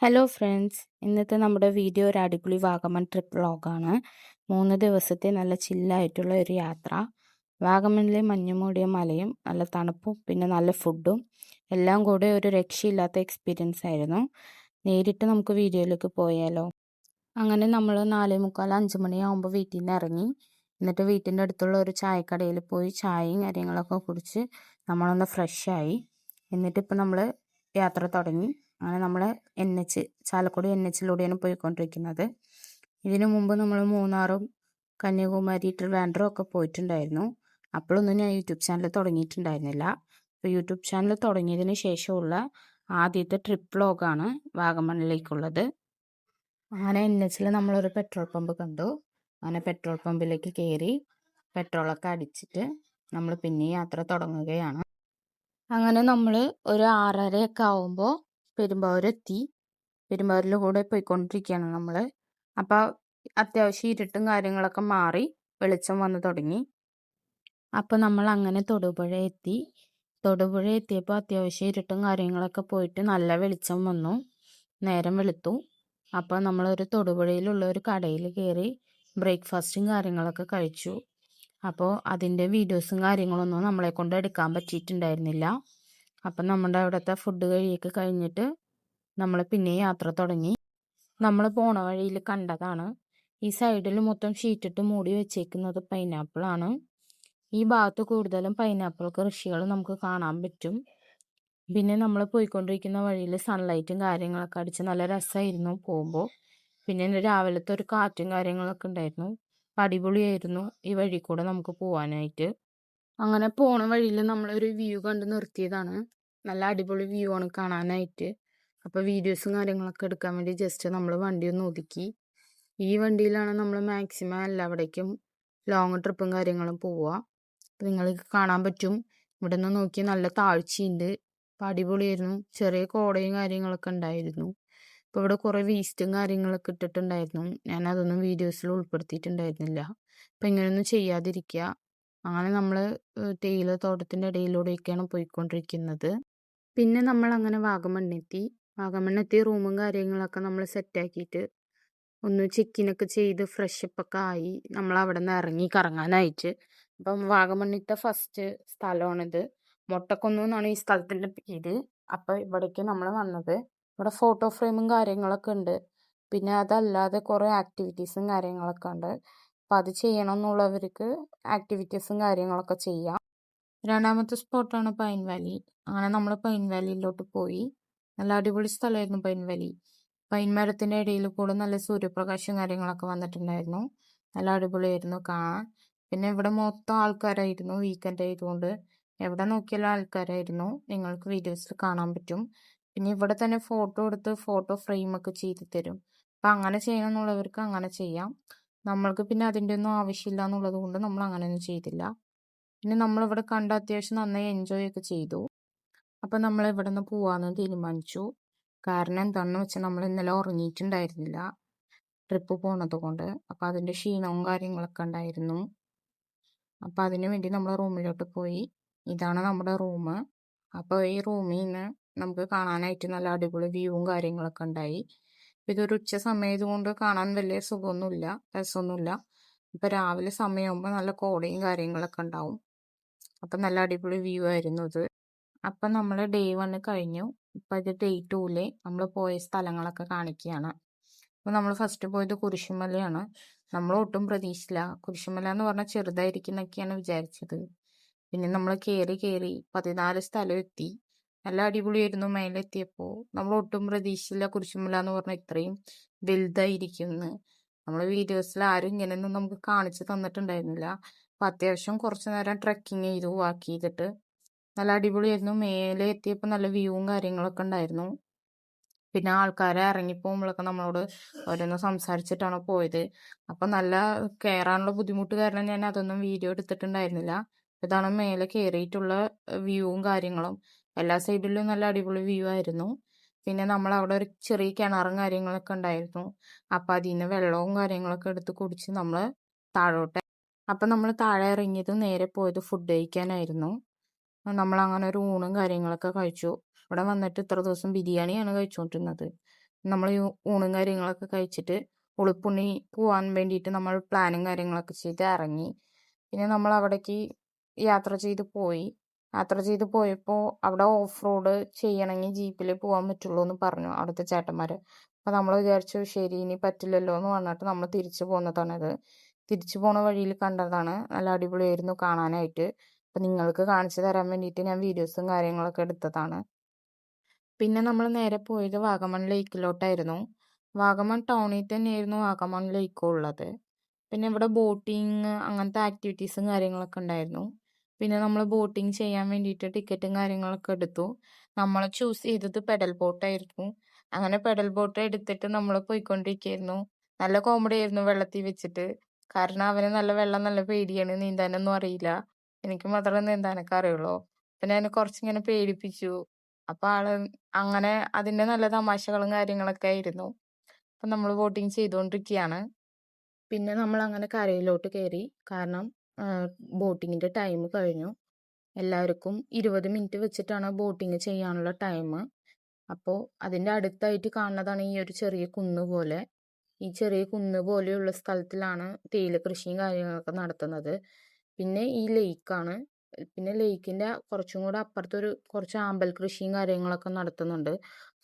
Hello friends, ഇന്നത്തെ നമ്മുടെ video ഒരു അടിപൊളി വാഗമൺ ട്രിപ്പ് വ്ളോഗാണ്. 3 ദിവസത്തെ നല്ല ചില്ലായിട്ടുള്ള ഒരു യാത്ര. വാഗമണിലെ മഞ്ഞുമൂടിയ മലയും നല്ല തണുപ്പും പിന്നെ നല്ല ഫുഡും എല്ലാം കൂടെ ഒരു രക്ഷയില്ലാത്ത എക്സ്പീരിയൻസ് ആയിരുന്നു. നേരിട്ട് നമുക്ക് വീഡിയോയിലേക്ക് പോയാലോ. അങ്ങനെ നമ്മൾ 4:45 5 മണിയാകുമ്പോൾ വീട്ടിൽ നിന്ന് ഇറങ്ങി. എന്നിട്ട് വീട്ടിൻ്റെ അടുത്തുള്ള ഒരു ചായക്കടയിൽ പോയി ചായയും കാര്യങ്ങളൊക്കെ കുടിച്ച് നമ്മളൊന്ന് ഫ്രഷായി. എന്നിട്ടിപ്പോൾ നമ്മൾ യാത്ര തുടങ്ങി. അങ്ങനെ നമ്മൾ ചാലക്കുടി NH-ലൂടെയാണ് പോയിക്കൊണ്ടിരിക്കുന്നത്. ഇതിനു മുമ്പ് നമ്മൾ മൂന്നാറും കന്യാകുമാരി ട്രിവാൻഡ്രം ഒക്കെ പോയിട്ടുണ്ടായിരുന്നു. അപ്പോഴൊന്നും ഞാൻ യൂട്യൂബ് ചാനൽ തുടങ്ങിയിട്ടുണ്ടായിരുന്നില്ല. അപ്പോൾ യൂട്യൂബ് ചാനൽ തുടങ്ങിയതിന് ശേഷമുള്ള ആദ്യത്തെ ട്രിപ്പ് വ്ളോഗാണ് വാഗമണിലേക്കുള്ളത്. അങ്ങനെ NH-ൽ നമ്മളൊരു പെട്രോൾ പമ്പ് കണ്ടു. അങ്ങനെ പെട്രോൾ പമ്പിലേക്ക് കയറി പെട്രോളൊക്കെ അടിച്ചിട്ട് നമ്മൾ പിന്നെ യാത്ര തുടങ്ങുകയാണ്. അങ്ങനെ നമ്മൾ ഒരു 6:30 ആവുമ്പോൾ പെരുമ്പാവൂരെത്തി. പെരുമ്പാവൂരിൽ കൂടെ പോയിക്കൊണ്ടിരിക്കുകയാണ് നമ്മൾ. അപ്പോൾ അത്യാവശ്യം ഇരുട്ടും കാര്യങ്ങളൊക്കെ മാറി വെളിച്ചം വന്നു തുടങ്ങി. അപ്പോൾ നമ്മൾ അങ്ങനെ തൊടുപുഴ എത്തി. തൊടുപുഴ എത്തിയപ്പോൾ അത്യാവശ്യം ഇരുട്ടും കാര്യങ്ങളൊക്കെ പോയിട്ട് നല്ല വെളിച്ചം വന്നു, നേരം വെളുത്തു. അപ്പോൾ നമ്മളൊരു തൊടുപുഴയിലുള്ള ഒരു കടയിൽ കയറി ബ്രേക്ക്ഫാസ്റ്റും കാര്യങ്ങളൊക്കെ കഴിച്ചു. അപ്പോൾ അതിൻ്റെ വീഡിയോസും കാര്യങ്ങളൊന്നും നമ്മളെ കൊണ്ട് എടുക്കാൻ പറ്റിയിട്ടുണ്ടായിരുന്നില്ല. അപ്പം നമ്മുടെ അവിടുത്തെ ഫുഡ് കഴിയൊക്കെ കഴിഞ്ഞിട്ട് നമ്മൾ പിന്നെ യാത്ര തുടങ്ങി. നമ്മൾ പോണ വഴിയിൽ കണ്ടതാണ്, ഈ സൈഡിൽ മൊത്തം ഷീറ്റിട്ട് മൂടി വെച്ചേക്കുന്നത് പൈനാപ്പിളാണ്. ഈ ഭാഗത്ത് കൂടുതലും പൈനാപ്പിൾ കൃഷികൾ നമുക്ക് കാണാൻ പറ്റും. പിന്നെ നമ്മൾ പോയിക്കൊണ്ടിരിക്കുന്ന വഴിയിൽ സൺലൈറ്റും കാര്യങ്ങളൊക്കെ അടിച്ച് നല്ല രസമായിരുന്നു പോകുമ്പോൾ. പിന്നെ രാവിലത്തെ ഒരു കാറ്റും കാര്യങ്ങളൊക്കെ ഉണ്ടായിരുന്നു. അടിപൊളിയായിരുന്നു ഈ വഴി കൂടെ നമുക്ക് പോകാനായിട്ട്. അങ്ങനെ പോണ വഴിയിൽ നമ്മളൊരു വ്യൂ കണ്ട് നിർത്തിയതാണ്. നല്ല അടിപൊളി വ്യൂ ആണ് കാണാനായിട്ട്. അപ്പോൾ വീഡിയോസും കാര്യങ്ങളൊക്കെ എടുക്കാൻ വേണ്ടി ജസ്റ്റ് നമ്മൾ വണ്ടി ഒന്ന് ഒതുക്കി. ഈ വണ്ടിയിലാണ് നമ്മൾ മാക്സിമം എല്ലാവിടേക്കും ലോങ് ട്രിപ്പും കാര്യങ്ങളും പോവുക. അപ്പോൾ നിങ്ങൾക്ക് കാണാൻ പറ്റും, ഇവിടെ നിന്ന് നോക്കി നല്ല താഴ്ചയുണ്ട്. അപ്പോൾ അടിപൊളിയായിരുന്നു. ചെറിയ കോടയും കാര്യങ്ങളൊക്കെ ഉണ്ടായിരുന്നു. ഇപ്പോൾ ഇവിടെ കുറേ വേസ്റ്റും കാര്യങ്ങളൊക്കെ ഇട്ടിട്ടുണ്ടായിരുന്നു. ഞാൻ അതൊന്നും വീഡിയോസിൽ ഉൾപ്പെടുത്തിയിട്ടുണ്ടായിരുന്നില്ല. അപ്പോൾ ഇങ്ങനെയൊന്നും ചെയ്യാതിരിക്കുക. അങ്ങനെ നമ്മൾ തേയില തോട്ടത്തിൻ്റെ ഇടയിലൂടെയൊക്കെയാണ് പോയിക്കൊണ്ടിരിക്കുന്നത്. പിന്നെ നമ്മൾ അങ്ങനെ വാഗമണ്ണെത്തി റൂമും കാര്യങ്ങളൊക്കെ നമ്മൾ സെറ്റാക്കിയിട്ട് ഒന്ന് ചെക്കിനൊക്കെ ചെയ്ത് ഫ്രഷപ്പൊക്കെ ആയി നമ്മൾ അവിടെ നിന്ന് ഇറങ്ങി കറങ്ങാനായിട്ട്. അപ്പം വാഗമണ്ണിത്തെ ഫസ്റ്റ് സ്ഥലമാണിത്. മൊട്ടക്കുന്ന് എന്നാണ് ഈ സ്ഥലത്തിൻ്റെ പേര്. അപ്പോൾ ഇവിടേക്ക് നമ്മൾ വന്നത്. ഇവിടെ ഫോട്ടോ ഫ്രെയിമും കാര്യങ്ങളൊക്കെ ഉണ്ട്. പിന്നെ അതല്ലാതെ കുറേ ആക്ടിവിറ്റീസും കാര്യങ്ങളൊക്കെ ഉണ്ട്. അപ്പം അത് ചെയ്യണം എന്നുള്ളവർക്ക് ആക്ടിവിറ്റീസും കാര്യങ്ങളൊക്കെ ചെയ്യാം. രണ്ടാമത്തെ സ്പോട്ടാണ് പൈൻ വാലി. അങ്ങനെ നമ്മൾ പൈൻ വാലിയിലോട്ട് പോയി. നല്ല അടിപൊളി സ്ഥലമായിരുന്നു പൈൻ വാലി. പൈൻ മരത്തിൻ്റെ ഇടയിൽ കൂടെ നല്ല സൂര്യപ്രകാശം കാര്യങ്ങളൊക്കെ വന്നിട്ടുണ്ടായിരുന്നു. നല്ല അടിപൊളിയായിരുന്നു കാണാൻ. പിന്നെ ഇവിടെ മൊത്തം ആൾക്കാരായിരുന്നു, വീക്കെൻഡ് ആയതുകൊണ്ട് എവിടെ നോക്കിയാലും ആൾക്കാരായിരുന്നു. നിങ്ങൾക്ക് വീഡിയോസിൽ കാണാൻ പറ്റും. പിന്നെ ഇവിടെ തന്നെ ഫോട്ടോ എടുത്ത് ഫോട്ടോ ഫ്രെയിമൊക്കെ ചെയ്ത് തരും. അപ്പം അങ്ങനെ ചെയ്യണം എന്നുള്ളവർക്ക് അങ്ങനെ ചെയ്യാം. നമ്മൾക്ക് പിന്നെ അതിൻ്റെ ഒന്നും ആവശ്യമില്ല എന്നുള്ളത് കൊണ്ട് നമ്മൾ അങ്ങനെയൊന്നും ചെയ്തില്ല. പിന്നെ നമ്മളിവിടെ കണ്ട് അത്യാവശ്യം നന്നായി എൻജോയ് ഒക്കെ ചെയ്തു. അപ്പം നമ്മൾ ഇവിടെ നിന്ന് പോവാമെന്ന് തീരുമാനിച്ചു. കാരണം എന്താണെന്ന് വെച്ചാൽ നമ്മൾ ഇന്നലെ ഉറങ്ങിയിട്ടുണ്ടായിരുന്നില്ല ട്രിപ്പ് പോണത് കൊണ്ട്. അപ്പം അതിൻ്റെ ക്ഷീണവും കാര്യങ്ങളൊക്കെ ഉണ്ടായിരുന്നു. അപ്പം അതിന് വേണ്ടി നമ്മൾ റൂമിലോട്ട് പോയി. ഇതാണ് നമ്മുടെ റൂം. അപ്പോൾ ഈ റൂമിൽ നിന്ന് നമുക്ക് കാണാനായിട്ട് നല്ല അടിപൊളി വ്യൂവും കാര്യങ്ങളൊക്കെ ഉണ്ടായി. ഇതൊരു ഉച്ച സമയം കൊണ്ട് കാണാൻ വലിയ സുഖമൊന്നുമില്ല, രസമൊന്നുമില്ല. ഇപ്പം രാവിലെ സമയമാകുമ്പോൾ നല്ല കോടയും കാര്യങ്ങളൊക്കെ ഉണ്ടാവും. അപ്പം നല്ല അടിപൊളി വ്യൂ ആയിരുന്നു ഇത്. അപ്പം നമ്മൾ ഡേ 1 കഴിഞ്ഞു. ഇപ്പം ഇത് ഡേ 2 നമ്മൾ പോയ സ്ഥലങ്ങളൊക്കെ കാണിക്കുകയാണ്. അപ്പോൾ നമ്മൾ ഫസ്റ്റ് പോയത് കുരിശുമലയാണ്. നമ്മൾ ഒട്ടും പ്രതീക്ഷിച്ചില്ല. കുരിശുമല എന്ന് പറഞ്ഞാൽ ചെറുതായിരിക്കുന്നൊക്കെയാണ് വിചാരിച്ചത്. പിന്നെ നമ്മൾ കയറി 14 സ്ഥലം എത്തി. നല്ല അടിപൊളിയായിരുന്നു. മേലെത്തിയപ്പോൾ നമ്മൾ ഒട്ടും പ്രതീക്ഷിച്ചില്ല കുരിശുമല എന്ന് പറഞ്ഞാൽ ഇത്രയും വലുതായിരിക്കുമെന്ന്. നമ്മൾ വീഡിയോസിൽ ആരും ഇങ്ങനെയൊന്നും നമുക്ക് കാണിച്ചു തന്നിട്ടുണ്ടായിരുന്നില്ല. അപ്പം അത്യാവശ്യം കുറച്ച് നേരം ട്രെക്കിങ് ചെയ്തു, വാക്ക് ചെയ്തിട്ട് നല്ല അടിപൊളിയായിരുന്നു. മേലെ എത്തിയപ്പോൾ നല്ല വ്യൂവും കാര്യങ്ങളൊക്കെ ഉണ്ടായിരുന്നു. പിന്നെ ആൾക്കാരെ ഇറങ്ങിപ്പോകുമ്പോഴൊക്കെ നമ്മളോട് ഓരോന്ന് സംസാരിച്ചിട്ടാണ് പോയത്. അപ്പം നല്ല കയറാനുള്ള ബുദ്ധിമുട്ട് കാരണം ഞാൻ അതൊന്നും വീഡിയോ എടുത്തിട്ടുണ്ടായിരുന്നില്ല. ഇതാണ് മേലെ കയറിയിട്ടുള്ള വ്യൂവും കാര്യങ്ങളും. എല്ലാ സൈഡിലും നല്ല അടിപൊളി വ്യൂ ആയിരുന്നു. പിന്നെ നമ്മൾ അവിടെ ഒരു ചെറിയ കിണറും കാര്യങ്ങളൊക്കെ ഉണ്ടായിരുന്നു. അപ്പം അതിൽ നിന്ന് വെള്ളവും കാര്യങ്ങളൊക്കെ എടുത്ത് കുടിച്ച് നമ്മൾ താഴോട്ട്. അപ്പം നമ്മൾ താഴെ ഇറങ്ങിയത് നേരെ പോയത് ഫുഡ് കഴിക്കാനായിരുന്നു. നമ്മൾ അങ്ങനെ ഒരു ഊണും കാര്യങ്ങളൊക്കെ കഴിച്ചു. ഇവിടെ വന്നിട്ട് ഇത്ര ദിവസം ബിരിയാണിയാണ് കഴിച്ചുകൊണ്ടിരുന്നത്. നമ്മൾ ഈ ഊണും കാര്യങ്ങളൊക്കെ കഴിച്ചിട്ട് ഉളുപ്പുണ്ണി പോകാൻ വേണ്ടിയിട്ട് നമ്മൾ പ്ലാനും കാര്യങ്ങളൊക്കെ ചെയ്ത് ഇറങ്ങി. പിന്നെ നമ്മൾ അവിടേക്ക് യാത്ര ചെയ്ത് പോയി. യാത്ര ചെയ്ത് പോയപ്പോൾ അവിടെ ഓഫ് റോഡ് ചെയ്യണമെങ്കിൽ ജീപ്പിൽ പോകാൻ പറ്റുള്ളൂ എന്ന് പറഞ്ഞു അവിടുത്തെ ചേട്ടന്മാർ. അപ്പോൾ നമ്മൾ വിചാരിച്ചു ശരി ഇനി പറ്റില്ലല്ലോ എന്ന് പറഞ്ഞിട്ട് നമ്മൾ തിരിച്ചു പോന്നതാണത്. തിരിച്ചു പോണ വഴിയിൽ കണ്ടതാണ്. നല്ല അടിപൊളിയായിരുന്നു കാണാനായിട്ട്. അപ്പം നിങ്ങൾക്ക് കാണിച്ചു തരാൻ വേണ്ടിയിട്ട് ഞാൻ വീഡിയോസും കാര്യങ്ങളൊക്കെ എടുത്തതാണ്. പിന്നെ നമ്മൾ നേരെ പോയത് വാഗമൺ ലേക്കിലോട്ടായിരുന്നു. വാഗമൺ ടൗണിൽ തന്നെയായിരുന്നു വാഗമൺ ലേക്കും ഉള്ളത്. പിന്നെ ഇവിടെ ബോട്ടിങ് അങ്ങനത്തെ ആക്ടിവിറ്റീസും കാര്യങ്ങളൊക്കെ ഉണ്ടായിരുന്നു. പിന്നെ നമ്മൾ ബോട്ടിങ് ചെയ്യാൻ വേണ്ടിയിട്ട് ടിക്കറ്റും കാര്യങ്ങളൊക്കെ എടുത്തു. നമ്മൾ ചൂസ് ചെയ്തത് പെഡൽ ബോട്ടായിരുന്നു. അങ്ങനെ പെഡൽ ബോട്ട് എടുത്തിട്ട് നമ്മൾ പോയിക്കൊണ്ടിരിക്കുകയായിരുന്നു. നല്ല കോമഡി ആയിരുന്നു വെള്ളത്തിൽ വെച്ചിട്ട്. കാരണം അവന് നല്ല പേടിയാണ്, നീന്താനൊന്നും അറിയില്ല. എനിക്ക് മാത്രമേ നീന്താനൊക്കെ അറിയുള്ളൂ. അപ്പം ഞാൻ കുറച്ചിങ്ങനെ പേടിപ്പിച്ചു. അപ്പം ആള് അങ്ങനെ അതിൻ്റെ നല്ല തമാശകളും കാര്യങ്ങളൊക്കെ ആയിരുന്നു. അപ്പം നമ്മൾ ബോട്ടിങ് ചെയ്തുകൊണ്ടിരിക്കുകയാണ്. പിന്നെ നമ്മൾ അങ്ങനെ കരയിലോട്ട് കയറി. കാരണം ബോട്ടിങ്ങിൻ്റെ ടൈം കഴിഞ്ഞു. എല്ലാവർക്കും 20 മിനിറ്റ് വെച്ചിട്ടാണ് ബോട്ടിങ് ചെയ്യാനുള്ള ടൈം. അപ്പോൾ അതിൻ്റെ അടുത്തായിട്ട് കാണുന്നതാണ് ഈ ഒരു ചെറിയ കുന്ന് പോലെ. ഈ ചെറിയ കുന്ന് പോലെയുള്ള സ്ഥലത്തിലാണ് തേയില കൃഷിയും കാര്യങ്ങളൊക്കെ നടത്തുന്നത്. പിന്നെ ഈ ലേക്കാണ്. പിന്നെ ലേക്കിൻ്റെ കുറച്ചും കൂടെ അപ്പുറത്തൊരു കുറച്ച് ആമ്പൽ കൃഷിയും കാര്യങ്ങളൊക്കെ നടത്തുന്നുണ്ട്.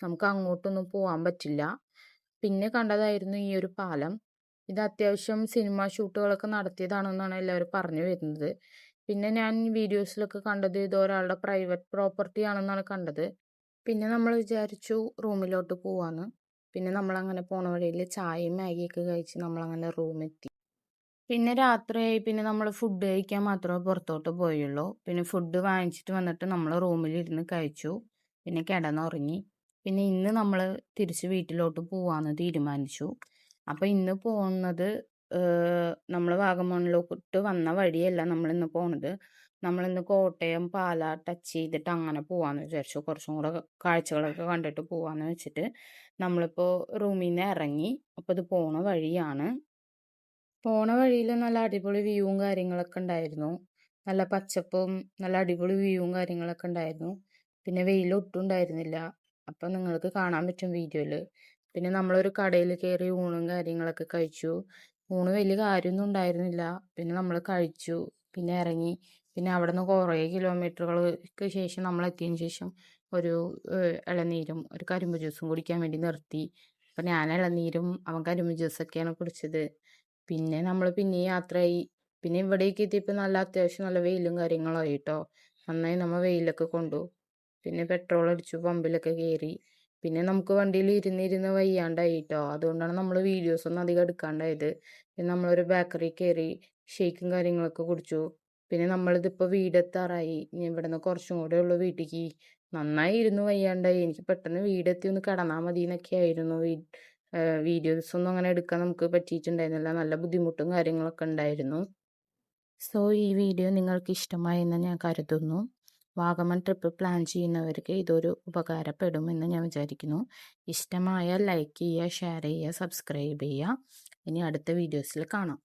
നമുക്ക് അങ്ങോട്ടൊന്നും പോകാൻ പറ്റില്ല. പിന്നെ കണ്ടതായിരുന്നു ഈ ഒരു പാലം. ഇത് അത്യാവശ്യം സിനിമ ഷൂട്ടുകളൊക്കെ നടത്തിയതാണെന്നാണ് എല്ലാവരും പറഞ്ഞു വരുന്നത്. പിന്നെ ഞാൻ വീഡിയോസിലൊക്കെ കണ്ടത് ഇത് ഒരാളുടെ പ്രൈവറ്റ് പ്രോപ്പർട്ടി ആണെന്നാണ് കണ്ടത്. പിന്നെ നമ്മൾ വിചാരിച്ചു റൂമിലോട്ട് പോവാന്ന്. പിന്നെ നമ്മളങ്ങനെ പോണ വഴിയിൽ ചായയും മാഗിയൊക്കെ കഴിച്ച് നമ്മളങ്ങനെ റൂമെത്തി. പിന്നെ രാത്രിയായി. പിന്നെ നമ്മൾ ഫുഡ് കഴിക്കാൻ മാത്രമേ പുറത്തോട്ട് പോയുള്ളൂ. പിന്നെ ഫുഡ് വാങ്ങിച്ചിട്ട് വന്നിട്ട് നമ്മൾ റൂമിലിരുന്ന് കഴിച്ചു. പിന്നെ കിടന്നുറങ്ങി. പിന്നെ ഇന്ന് നമ്മൾ തിരിച്ച് വീട്ടിലോട്ട് പോവാന്ന് തീരുമാനിച്ചു. അപ്പോൾ ഇന്ന് പോകുന്നത് നമ്മൾ വാഗമണിലോട്ട് വന്ന വഴിയല്ല നമ്മളിന്ന് പോണത്. നമ്മളിന്ന് കോട്ടയം പാല ടച്ച് ചെയ്തിട്ട് അങ്ങനെ പോവാന്ന് വിചാരിച്ചു. കുറച്ചും കൂടെ കാഴ്ചകളൊക്കെ കണ്ടിട്ട് പോവാന്ന് വെച്ചിട്ട് നമ്മളിപ്പോൾ റൂമിൽ നിന്ന് ഇറങ്ങി. അപ്പോൾ ഇത് പോണ വഴിയാണ്. പോണ വഴിയിൽ നല്ല അടിപൊളി വ്യൂവും കാര്യങ്ങളൊക്കെ ഉണ്ടായിരുന്നു. നല്ല പച്ചപ്പും നല്ല അടിപൊളി വ്യൂവും കാര്യങ്ങളൊക്കെ ഉണ്ടായിരുന്നു. പിന്നെ വെയിലൊട്ടും ഉണ്ടായിരുന്നില്ല. അപ്പം നിങ്ങൾക്ക് കാണാൻ പറ്റും വീഡിയോയിൽ. പിന്നെ നമ്മളൊരു കടയിൽ കയറി ഊണും കാര്യങ്ങളൊക്കെ കഴിച്ചു. ഊണ് വലിയ കാര്യമൊന്നും ഉണ്ടായിരുന്നില്ല. പിന്നെ നമ്മൾ കഴിച്ചു. പിന്നെ ഇറങ്ങി. പിന്നെ അവിടെ നിന്ന് കുറേ കിലോമീറ്ററുകൾക്ക് ശേഷം നമ്മൾ എത്തിയതിന് ശേഷം ഒരു ഇളനീരും ഒരു കരിമ്പ് ജ്യൂസും കുടിക്കാൻ വേണ്ടി നിർത്തി. അപ്പം ഞാൻ ഇളനീരും അവൻ കരിമ്പ് ജ്യൂസൊക്കെയാണ് കുടിച്ചത്. പിന്നെ നമ്മൾ പിന്നെയും യാത്രയായി. പിന്നെ ഇവിടേക്ക് എത്തിയപ്പോൾ നല്ല അത്യാവശ്യം നല്ല വെയിലും കാര്യങ്ങളായി കേട്ടോ. നന്നായി നമ്മൾ വെയിലൊക്കെ കൊണ്ടു. പിന്നെ പെട്രോൾ അടിച്ചു, പമ്പിലൊക്കെ കയറി. പിന്നെ നമുക്ക് വണ്ടിയിൽ ഇരുന്നിരുന്ന് വയ്യാണ്ടായി കേട്ടോ. അതുകൊണ്ടാണ് നമ്മൾ വീഡിയോസൊന്നും അധികം എടുക്കാണ്ടായത്. പിന്നെ നമ്മളൊരു ബേക്കറി കയറി ഷേക്കും കാര്യങ്ങളൊക്കെ കുടിച്ചു. പിന്നെ നമ്മളിതിപ്പോൾ വീടെത്താറായി. ഇനി ഇവിടെ നിന്ന് കുറച്ചും കൂടെ ഉള്ളൂ വീട്ടിലേക്ക്. നന്നായി ഇരുന്ന് വയ്യാണ്ടായി. എനിക്ക് പെട്ടെന്ന് വീടെത്തി ഒന്ന് കിടന്നാൽ മതി എന്നൊക്കെ ആയിരുന്നു. വീഡിയോസൊന്നും അങ്ങനെ എടുക്കാൻ നമുക്ക് പറ്റിയിട്ടുണ്ടായിരുന്നില്ല. നല്ല ബുദ്ധിമുട്ടും കാര്യങ്ങളൊക്കെ ഉണ്ടായിരുന്നു. സോ ഈ വീഡിയോ നിങ്ങൾക്ക് ഇഷ്ടമായെന്ന് ഞാൻ കരുതുന്നു. വാഗമൺ ട്രിപ്പ് പ്ലാൻ ചെയ്യുന്നവർക്ക് ഇതൊരു ഉപകാരപ്പെടുമെന്ന് ഞാൻ വിചാരിക്കുന്നു. ഇഷ്ടമായാൽ ലൈക്ക് ചെയ്യുക, ഷെയർ ചെയ്യുക, സബ്സ്ക്രൈബ് ചെയ്യുക. ഇനി അടുത്ത വീഡിയോസിൽ കാണാം.